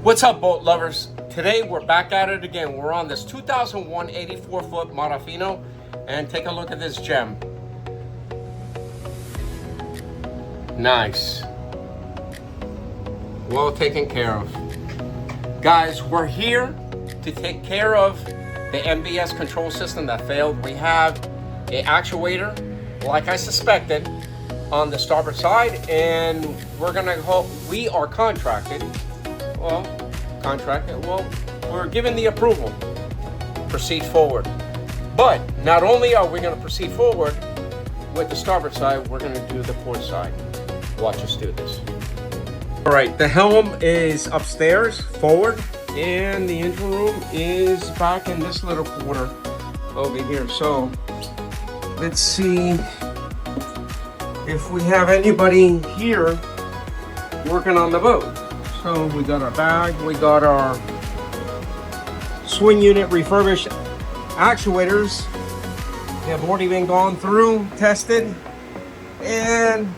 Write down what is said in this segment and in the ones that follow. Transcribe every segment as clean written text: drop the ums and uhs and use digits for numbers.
What's up, boat lovers? Today we're back at it again. We're on this 2001 84-foot Monofino, and take a look at this gem. Nice. Well taken care of. Guys, we're here to take care of the NBS control system that failed. We have an actuator, like I suspected, on the starboard side, and we are contracted. Well, we're given the approval. Proceed forward. But not only are we going to proceed forward with the starboard side, we're going to do the port side. Watch us do this. All right, the helm is upstairs, forward, and the engine room is back in this little corner over here. So let's see if we have anybody here working on the boat. So we got our bag, we got our swing unit refurbished actuators. They have already been gone through, tested, and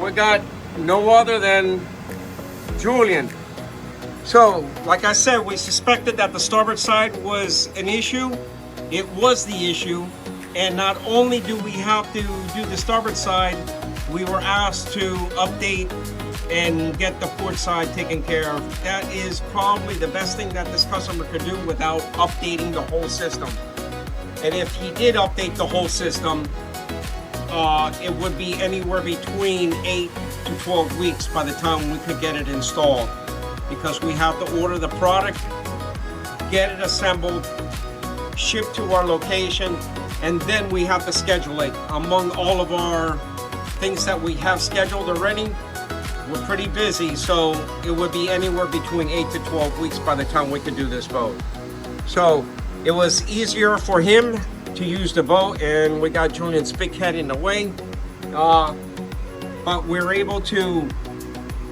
we got no other than Julian. So, like I said, we suspected that the starboard side was an issue. It was the issue, and not only do we have to do the starboard side, we were asked to update and get the port side taken care of. That is probably the best thing that this customer could do without updating the whole system. And if he did update the whole system, it would be anywhere between 8 to 12 weeks by the time we could get it installed, because we have to order the product, get it assembled, shipped to our location, and then we have to schedule it. Among all of our things that we have scheduled already, we're pretty busy, so it would be anywhere between 8 to 12 weeks by the time we could do this boat. So it was easier for him to use the boat, and we got Julian's big head in the way, but we're able to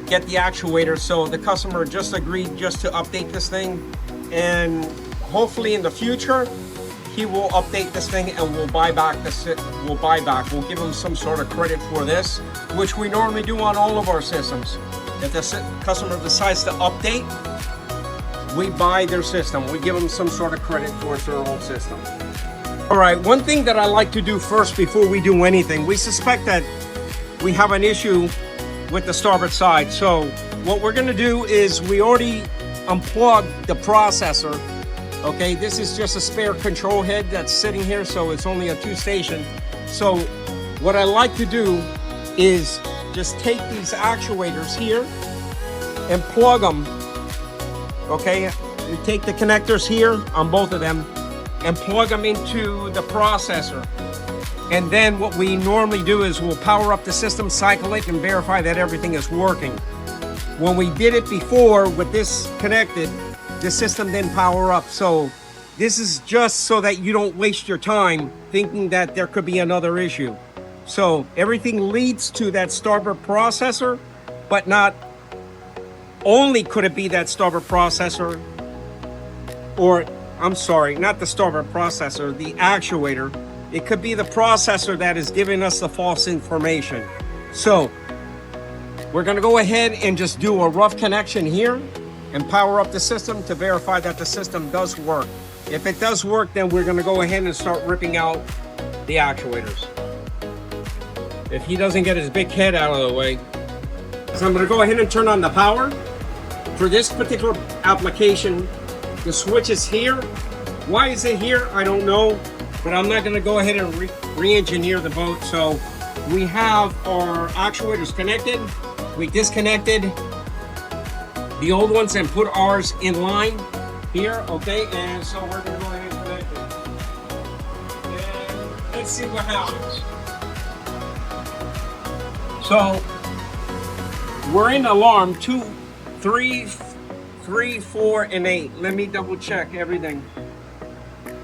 get the actuator. So the customer just agreed just to update this thing, and hopefully in the future he will update this thing and we'll buy back we'll give him some sort of credit for this, which we normally do on all of our systems. If the customer decides to update, we buy their system, we give them some sort of credit towards their old system. All right, one thing that I like to do first before we do anything, we suspect that we have an issue with the starboard side. So what we're gonna do is we already unplugged the processor. Okay, this is just a spare control head that's sitting here, so it's only a 2-station. So what I like to do is just take these actuators here and plug them. Okay, we take the connectors here on both of them and plug them into the processor. And then what we normally do is we'll power up the system, cycle it, and verify that everything is working. When we did it before with this connected, the system didn't power up. So this is just so that you don't waste your time thinking that there could be another issue. So everything leads to that starboard processor, but not only could it be that starboard processor, or I'm sorry, not the starboard processor, the actuator. It could be the processor that is giving us the false information. So we're gonna go ahead and just do a rough connection here and power up the system to verify that the system does work. If it does work, then we're gonna go ahead and start ripping out the actuators. If he doesn't get his big head out of the way. So I'm gonna go ahead and turn on the power. For this particular application, the switch is here. Why is it here? I don't know, but I'm not gonna go ahead and re-engineer the boat. So we have our actuators connected. We disconnected the old ones and put ours in line here, okay? And so we're gonna go ahead and connect it. And let's see what happens. So we're in alarm 2, 3, 4, and 8. Let me double check everything.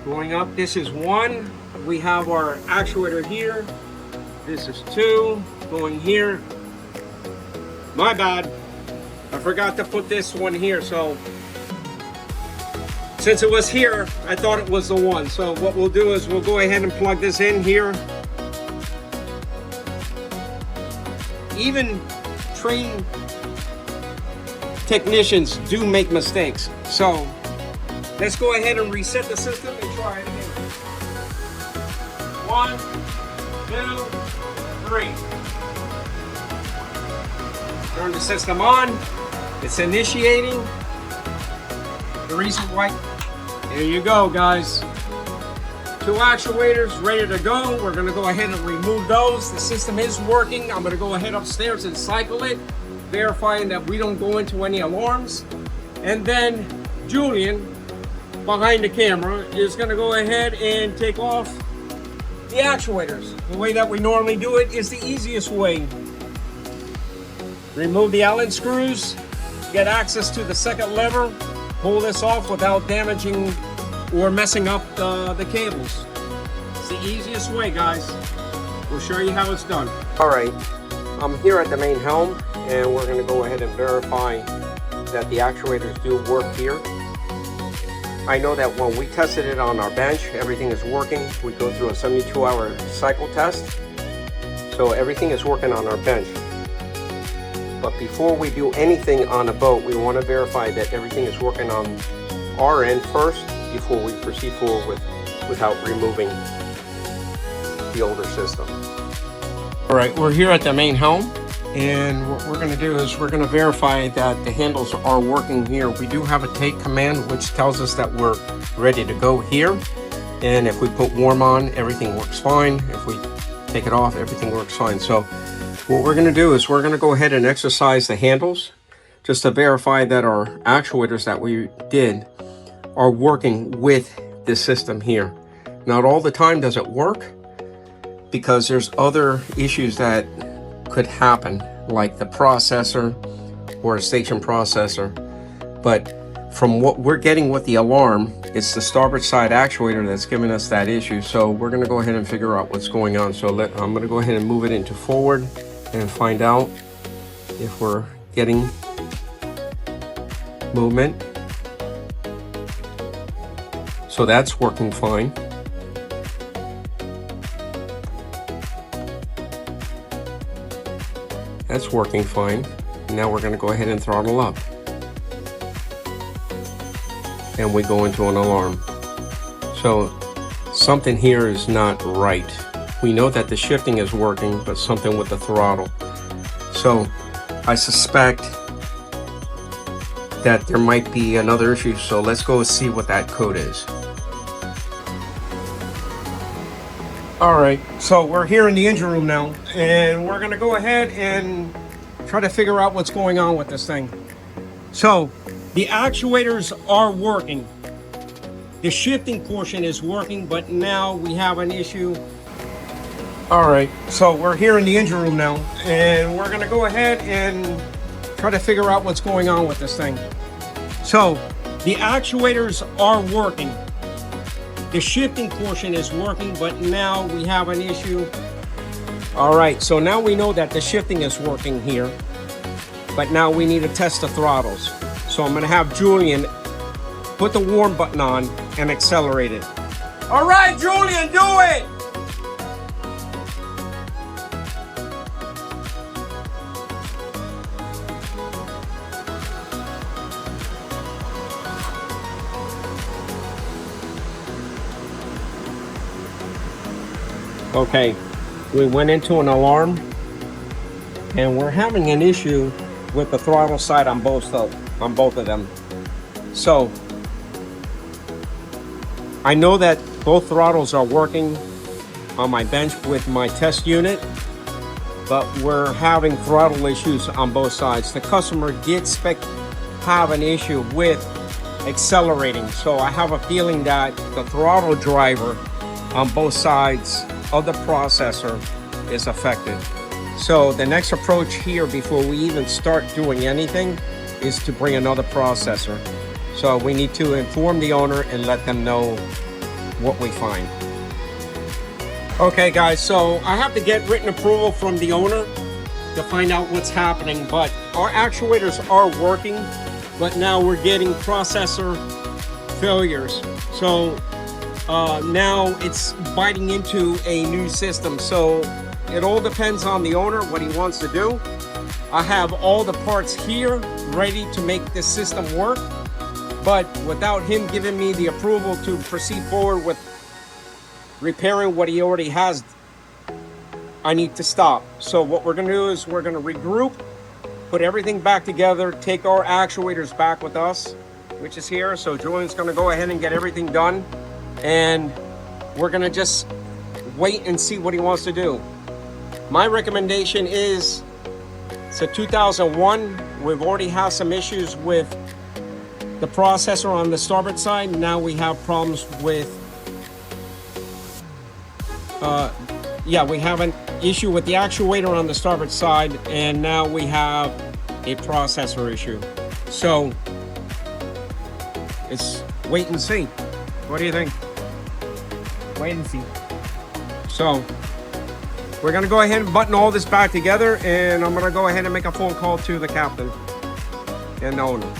Going up, this is 1. We have our actuator here. This is 2, going here. My bad. I forgot to put this one here, so since it was here, I thought it was the 1. So what we'll do is we'll go ahead and plug this in here. Even trained technicians do make mistakes. So let's go ahead and reset the system and try it again. 1, 2, 3. Turn the system on. It's initiating. The reason why, there you go, guys. 2 actuators ready to go. We're gonna go ahead and remove those. The system is working. I'm gonna go ahead upstairs and cycle it, verifying that we don't go into any alarms. And then Julian, behind the camera, is gonna go ahead and take off the actuators. The way that we normally do it is the easiest way. Remove the Allen screws, get access to the second lever, pull this off without damaging or messing up the cables. It's the easiest way, guys. We'll show you how it's done. All right, I'm here at the main helm, and we're gonna go ahead and verify that the actuators do work here. I know that when we tested it on our bench, everything is working. We go through a 72-hour cycle test, so everything is working on our bench. But before we do anything on a boat, we want to verify that everything is working on our end first before we proceed forward without removing the older system. All right, we're here at the main helm, and what we're going to do is we're going to verify that the handles are working here. We do have a take command which tells us that we're ready to go here, and if we put warm on, everything works fine. If we take it off, everything works fine. So what we're going to do is we're going to go ahead and exercise the handles just to verify that our actuators that we did are working with this system here. Not all the time does it work, because there's other issues that could happen, like the processor or a station processor. But from what we're getting with the alarm, it's the starboard side actuator that's giving us that issue. So we're going to go ahead and figure out what's going on. So I'm going to go ahead and move it into forward and find out if we're getting movement. So that's working fine. That's working fine. Now we're going to go ahead and throttle up. And we go into an alarm. So something here is not right. We know that the shifting is working, but something with the throttle. So I suspect that there might be another issue. So let's go see what that code is. All right, so we're here in the engine room now, and we're gonna go ahead and try to figure out what's going on with this thing. So the actuators are working. The shifting portion is working, but now we have an issue. All right, so we're here in the engine room now, and we're gonna go ahead and try to figure out what's going on with this thing. So the actuators are working. The shifting portion is working, but now we have an issue. All right, so now we know that the shifting is working here, but now we need to test the throttles. So I'm gonna have Julian put the warm button on and accelerate it. All right, Julian, do it! Okay, we went into an alarm, and we're having an issue with the throttle side on both of them. So I know that both throttles are working on my bench with my test unit, but we're having throttle issues on both sides. The customer did have an issue with accelerating, so I have a feeling that the throttle driver on both sides of the processor is affected. So the next approach here, before we even start doing anything, is to bring another processor. So we need to inform the owner and let them know what we find. Okay guys, so I have to get written approval from the owner to find out what's happening, but our actuators are working, but now we're getting processor failures. So now it's biting into a new system. So it all depends on the owner, what he wants to do. I have all the parts here ready to make this system work, but without him giving me the approval to proceed forward with repairing what he already has, I need to stop. So what we're gonna do is we're gonna regroup, put everything back together, take our actuators back with us, which is here. So Julian's gonna go ahead and get everything done, and we're gonna just wait and see what he wants to do. My recommendation is, it's a 2001. We've already had some issues with the processor on the starboard side. Now we have problems with, we have an issue with the actuator on the starboard side, and now we have a processor issue. So it's wait and see. What do you think? Wait and see. So we're gonna go ahead and button all this back together, and I'm gonna go ahead and make a phone call to the captain and the owner.